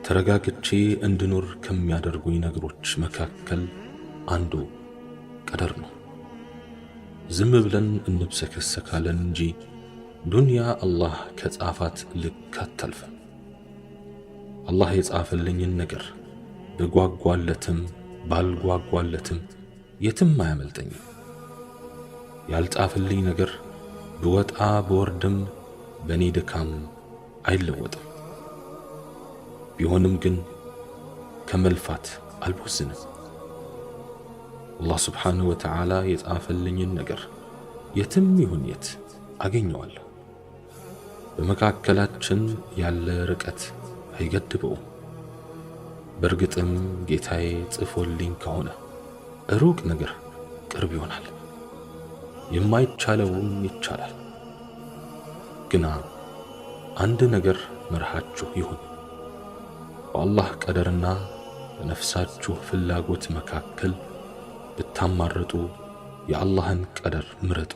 ተረጋግቼ እንድኖር ከሚያደርጉኝ ነገሮች መካከል አንዱ ቀደር ነው። ዝም ብለን እንብሰከሰካለን እንጂ ዱንያ አላህ ከጻፋት ልክ አታልፍም። አላህ የጻፈልኝን ነገር ብጓጓለትም ባልጓጓለትም የትም አያመልጠኝም። ያልጻፈልኝ ነገር ብወጣ ብወርድም በኔ ድካም አይለወጥም። ቢሆንም ግን ከመልፋት አልቦዝንም። አላህ ስብሓንሁ ወተዓላ የጻፈልኝን ነገር የትም ይሁን የት አገኘዋለሁ። በመካከላችን ያለ ርቀት አይገድበውም። በእርግጥም ጌታዬ ጽፎልኝ ከሆነ ሩቅ ነገር ቅርብ ይሆናል፣ የማይቻለውም ይቻላል። ግና አንድ ነገር መርሃችሁ ይሁን፣ በአላህ ቀደርና በነፍሳችሁ ፍላጎት መካከል ብታማርጡ የአላህን ቀደር ምረጡ።